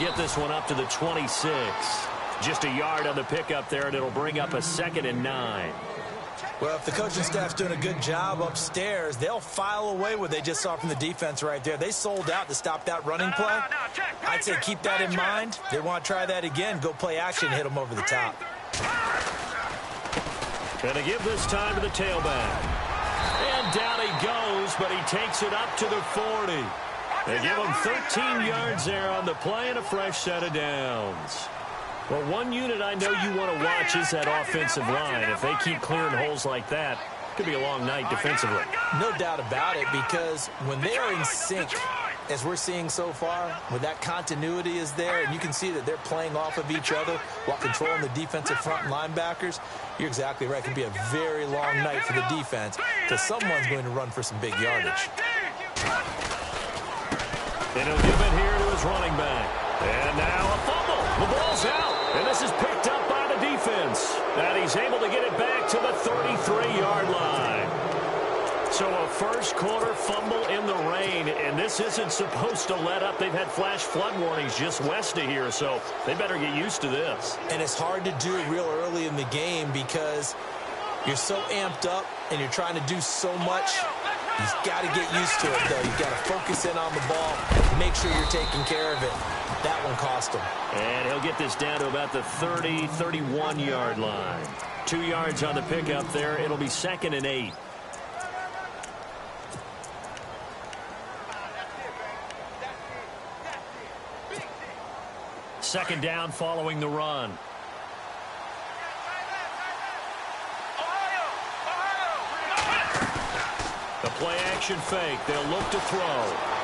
get this one up to the 26. Just a yard on the pickup there, and it'll bring up a 2nd and 9. Well, if the coaching staff's doing a good job upstairs, they'll file away what they just saw from the defense right there. They sold out to stop that running play. I'd say keep that in mind. They want to try that again. Go play action and hit them over the top. Going to give this time to the tailback. And down he goes, but he takes it up to the 40. They give him 13 yards there on the play and a fresh set of downs. Well, one unit I know you want to watch is that offensive line. If they keep clearing holes like that, it could be a long night defensively. No doubt about it, because when they are in sync, as we're seeing so far, when that continuity is there, and you can see that they're playing off of each other while controlling the defensive front linebackers, you're exactly right. It could be a very long night for the defense because someone's going to run for some big yardage. And he'll give it here to his running back. And now a fumble. The ball's out. And this is picked up by the defense. And he's able to get it back to the 33-yard line. So a first-quarter fumble in the rain, and this isn't supposed to let up. They've had flash flood warnings just west of here, so they better get used to this. And it's hard to do real early in the game because you're so amped up and you're trying to do so much. You've got to get used to it, though. You've got to focus in on the ball, make sure you're taking care of it. That one cost him. And he'll get this down to about the 30, 31-yard line. 2 yards on the pickup there. It'll be 2nd and 8. Second down following the run. The play-action fake. They'll look to throw.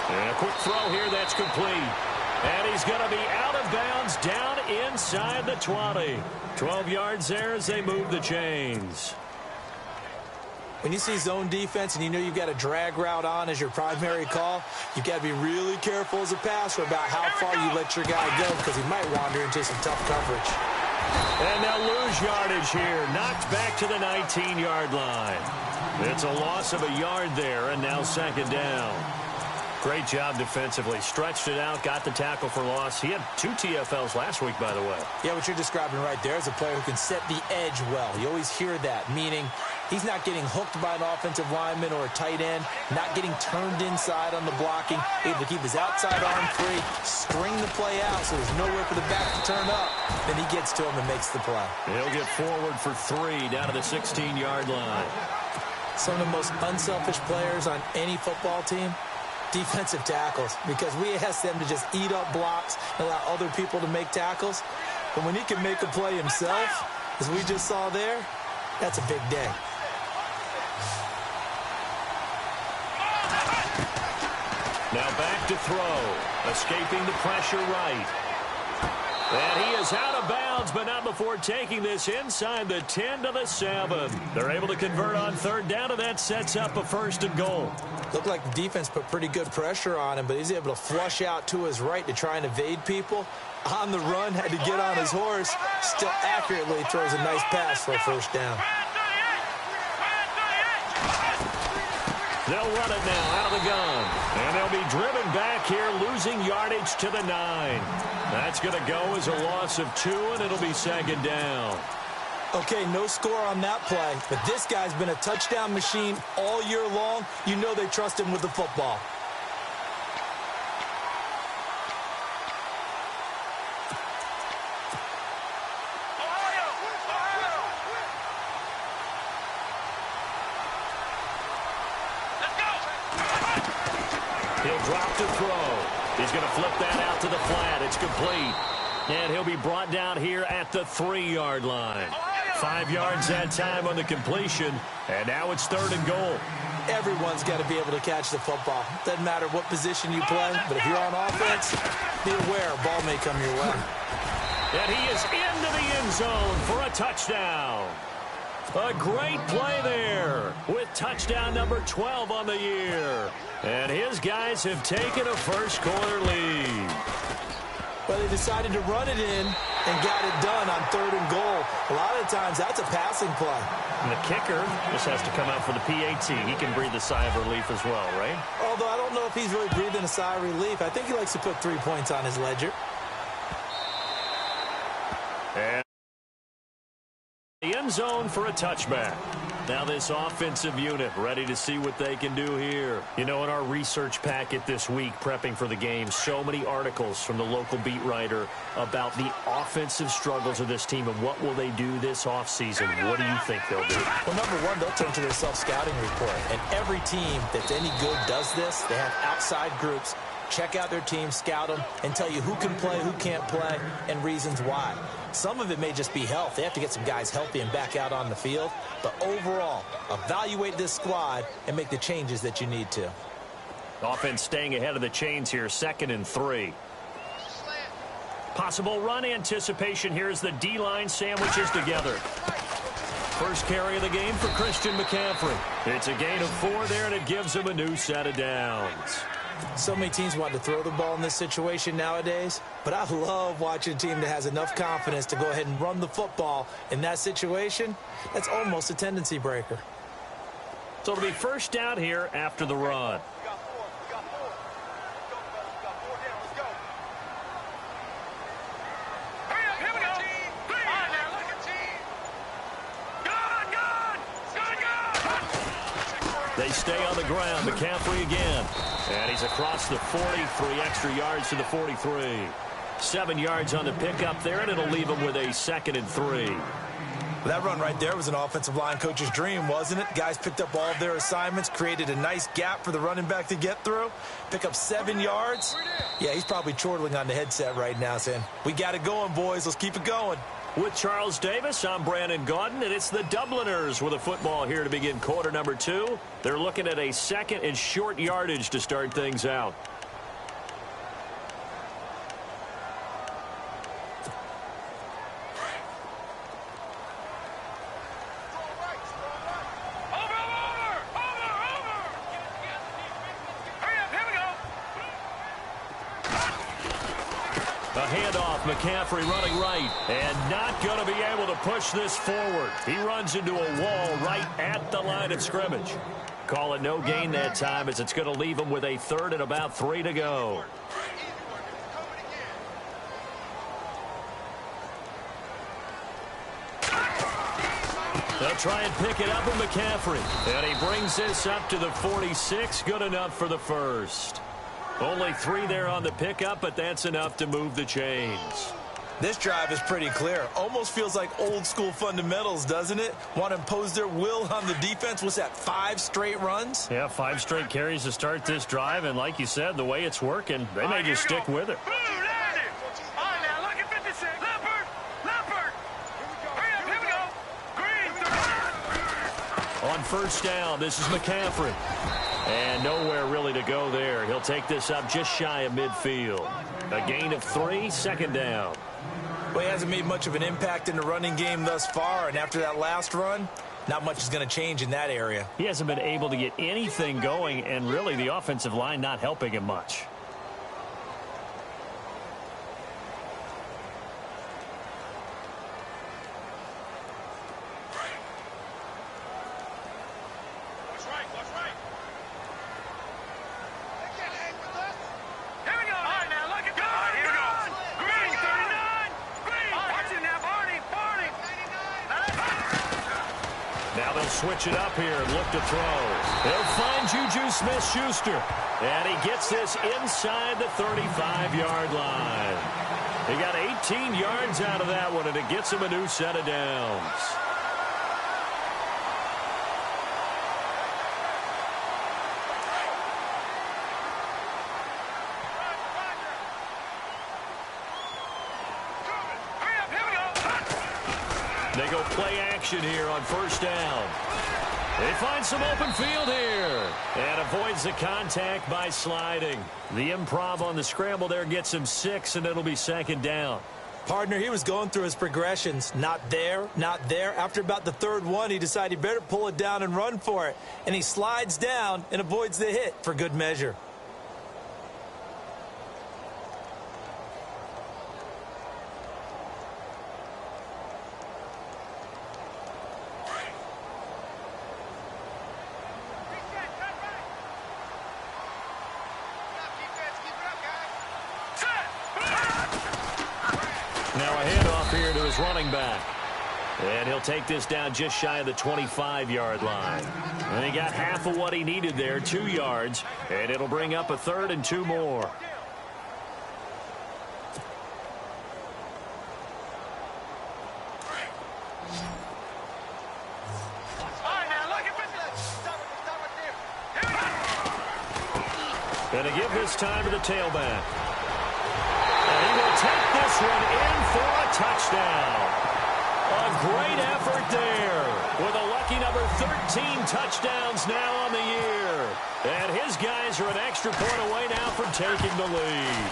And a quick throw here that's complete. And he's going to be out of bounds down inside the 20. 12 yards there as they move the chains. When you see zone defense and you know you've got a drag route on as your primary call, you've got to be really careful as a passer about how far you let your guy go because he might wander into some tough coverage. And they'll lose yardage here. Knocked back to the 19-yard line. It's a loss of a yard there, and now 2nd down. Great job defensively. Stretched it out, got the tackle for loss. He had 2 TFLs last week, by the way. Yeah, what you're describing right there is a player who can set the edge well. You always hear that, meaning he's not getting hooked by an offensive lineman or a tight end, not getting turned inside on the blocking, able to keep his outside arm free, string the play out so there's nowhere for the back to turn up. Then he gets to him and makes the play. He'll get forward for 3 down to the 16-yard line. Some of the most unselfish players on any football team, defensive tackles, because we ask them to just eat up blocks and allow other people to make tackles. But when he can make a play himself, as we just saw there, that's a big day. Now back to throw. Escaping the pressure right. And he is out of bounds, but not before taking this inside the 10 to the 7. They're able to convert on 3rd down, and that sets up a 1st and goal. Looked like the defense put pretty good pressure on him, but he's able to flush out to his right to try and evade people. On the run, had to get on his horse. Still accurately throws a nice pass for a 1st down. They'll run it now out of the gun. And they'll be driven back here, losing yardage to the 9. That's going to go as a loss of 2, and it'll be 2nd down. Okay, no score on that play, but this guy's been a touchdown machine all year long. You know they trust him with the football. He'll drop to throw. He's going to flip that out to the flat. It's complete. And he'll be brought down here at the 3-yard line. 5 yards that time on the completion. And now it's 3rd and goal. Everyone's got to be able to catch the football. Doesn't matter what position you play, but if you're on offense, be aware a ball may come your way. And he is into the end zone for a touchdown. A great play there with touchdown number 12 on the year. And his guys have taken a first-quarter lead. Well, they decided to run it in, and got it done on 3rd and goal. A lot of times, that's a passing play. And the kicker just has to come out for the PAT. He can breathe a sigh of relief as well, right? Although I don't know if he's really breathing a sigh of relief. I think he likes to put 3 points on his ledger. And the end zone for a touchback. Now this offensive unit ready to see what they can do here. You know, in our research packet this week, prepping for the game, so many articles from the local beat writer about the offensive struggles of this team and what will they do this offseason. What do you think they'll do? Well, number one, they'll turn to their self-scouting report. And every team that's any good does this. They have outside groups. Check out their team, scout them, and tell you who can play, who can't play, and reasons why. Some of it may just be health. They have to get some guys healthy and back out on the field. But overall, evaluate this squad and make the changes that you need to. Offense staying ahead of the chains here, 2nd and 3. Possible run anticipation here as the D-line sandwiches together. First carry of the game for Christian McCaffrey. It's a gain of 4 there, and it gives him a new set of downs. So many teams want to throw the ball in this situation nowadays, but I love watching a team that has enough confidence to go ahead and run the football in that situation. That's almost a tendency breaker. So it'll be first down here after the run. They stay on the ground. McCaffrey again. And he's across the 40, 3 extra yards to the 43. 7 yards on the pickup there, and it'll leave him with a 2nd and 3. That run right there was an offensive line coach's dream, wasn't it? Guys picked up all of their assignments, created a nice gap for the running back to get through. Pick up 7 yards. Yeah, he's probably chortling on the headset right now saying, "We got it going, boys. Let's keep it going." With Charles Davis, I'm Brandon Gaudin, and it's the Dubliners with a football here to begin quarter number 2. They're looking at a 2nd and short yardage to start things out. A handoff, McCaffrey running right, and not going to be able to push this forward. He runs into a wall right at the line of scrimmage. Call it no gain that time, as it's going to leave him with a 3rd and about 3 to go. They'll try and pick it up with McCaffrey, and he brings this up to the 46, good enough for the first. Only 3 there on the pickup, but that's enough to move the chains. This drive is pretty clear. Almost feels like old-school fundamentals, doesn't it? Want to impose their will on the defense. What's that, 5 straight runs? Yeah, 5 straight carries to start this drive, and like you said, the way it's working, they may just stick with it. On first down, this is McCaffrey. And nowhere really to go there. He'll take this up just shy of midfield. A gain of 3, 2nd down. Well, he hasn't made much of an impact in the running game thus far, and after that last run, not much is going to change in that area. He hasn't been able to get anything going, and really the offensive line not helping him much. Now they'll switch it up here and look to throw. They'll find Juju Smith-Schuster. And he gets this inside the 35-yard line. He got 18 yards out of that one, and it gets him a new set of downs. They go play action here on first down. They find some open field here and avoids the contact by sliding. The improv on the scramble there gets him 6, and it'll be 2nd down. Partner, he was going through his progressions. Not there, not there. After about the 3rd one, he decided he better pull it down and run for it. And he slides down and avoids the hit for good measure. here to his running back. And he'll take this down just shy of the 25-yard line. And he got half of what he needed there, 2 yards. And it'll bring up a 3rd and 2 more. And to give this time to the tailback. And he will take this one in for a touchdown. A great effort there with a lucky number 13 touchdowns now on the year. And his guys are an extra point away now from taking the lead.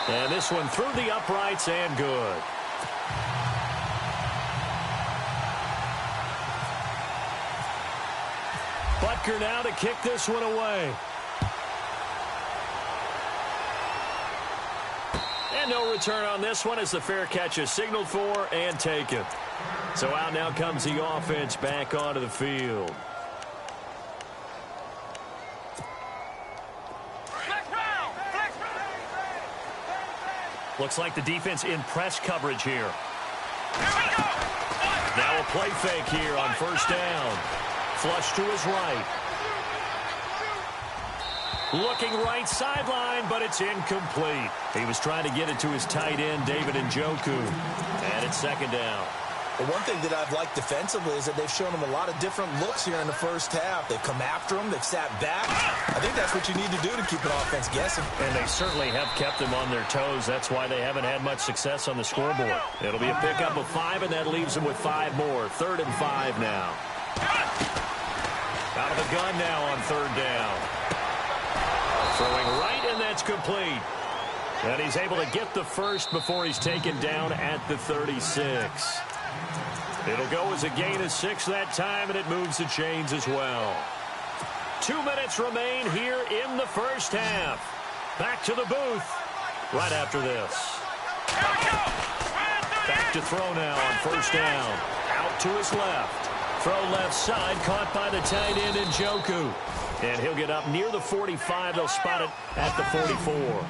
And this one through the uprights and good. Butker now to kick this one away. And no return on this one as the fair catch is signaled for and taken. So out now comes the offense back onto the field. Looks like the defense in press coverage here. Now a play fake here on first down. Flush to his right. Looking right sideline, but it's incomplete. He was trying to get it to his tight end, David Njoku. And it's second down. The one thing that I've liked defensively is that they've shown him a lot of different looks here in the first half. They've come after him. They've sat back. I think that's what you need to do to keep an offense guessing. And they certainly have kept them on their toes. That's why they haven't had much success on the scoreboard. It'll be a pickup of 5, and that leaves them with 5 more. 3rd and 5 now. Out of the gun now on 3rd down. Throwing right, and that's complete. And he's able to get the first before he's taken down at the 36. It'll go as a gain of 6 that time, and it moves the chains as well. 2 minutes remain here in the first half. Back to the booth right after this. Back to throw now on first down. Out to his left. Throw left side, caught by the tight end Njoku. And he'll get up near the 45. They'll spot it at the 44.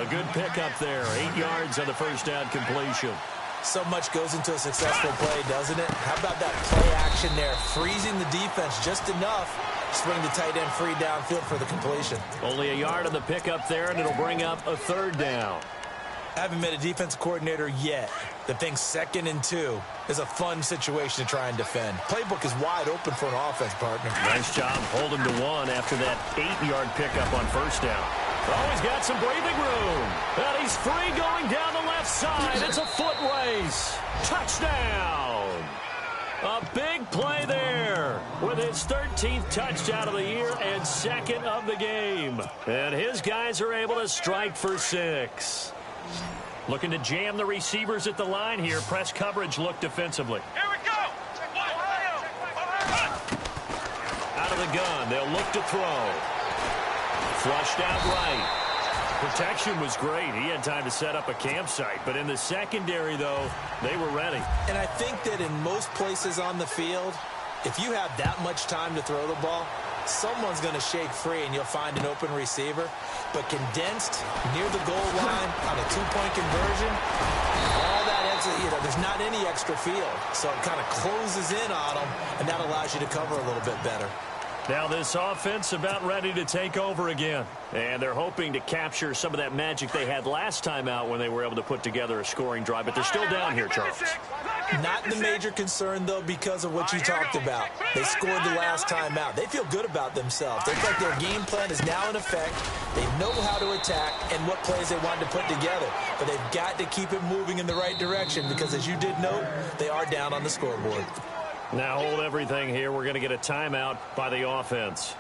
A good pickup there. 8 yards on the first down completion. So much goes into a successful play, doesn't it? How about that play action there? Freezing the defense just enough. Swing the tight end free downfield for the completion. Only a yard on the pickup there, and it'll bring up a 3rd down. I haven't met a defense coordinator yet that thinks 2nd and 2 is a fun situation to try and defend. Playbook is wide open for an offense, partner. Nice job holding to 1 after that 8-yard pickup on first down. Oh, he's got some breathing room. And he's free going down the left side. It's a foot race. Touchdown. A big play there with his 13th touchdown of the year and 2nd of the game. And his guys are able to strike for 6. Looking to jam the receivers at the line here. Press coverage look defensively. Here we go. Out of the gun. They'll look to throw. Flushed out right. Protection was great. He had time to set up a campsite. But in the secondary, though, they were ready. And I think that in most places on the field, if you have that much time to throw the ball, someone's going to shake free and you'll find an open receiver. But condensed near the goal line on a 2-point conversion, all that there's not any extra field. So it kind of closes in on them, and that allows you to cover a little bit better. Now this offense about ready to take over again. And they're hoping to capture some of that magic they had last time out when they were able to put together a scoring drive. But they're still down here, Charles. Not the major concern, though, because of what you talked about. They scored the last time out. They feel good about themselves. They think their game plan is now in effect. They know how to attack and what plays they want to put together. But they've got to keep it moving in the right direction because, as you did note, they are down on the scoreboard. Now hold everything here. We're going to get a timeout by the offense.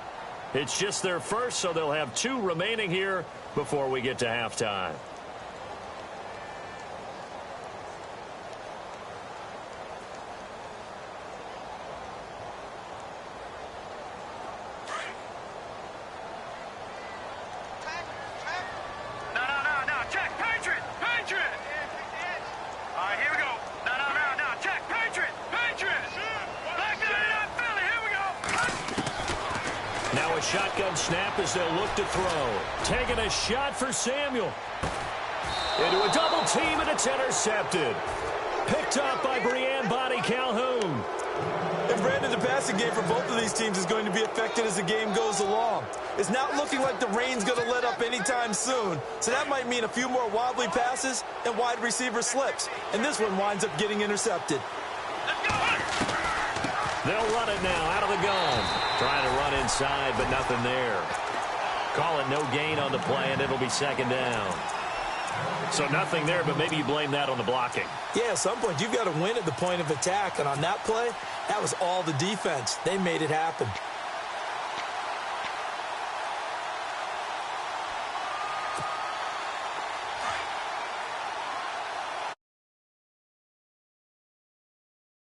It's just their first, so they'll have 2 remaining here before we get to halftime. No. Check. Patriot. All right, here we go. No. Check. Patriot. Back to it. Philly. Here we go. Now a shotgun snap as they'll look to throw. Taking a shot for Samuel. Into a double team, and it's intercepted. Picked up by Brianne Bonnie Calhoun. And Brandon, the passing game for both of these teams is going to be affected as the game goes along. It's not looking like the rain's going to let up anytime soon, so that might mean a few more wobbly passes and wide receiver slips. And this one winds up getting intercepted. They'll run it now out of the gun. Trying to run inside, but nothing there. Call it no gain on the play, and it'll be second down. So nothing there, but maybe you blame that on the blocking. Yeah, at some point, you've got to win at the point of attack. And on that play, that was all the defense. They made it happen.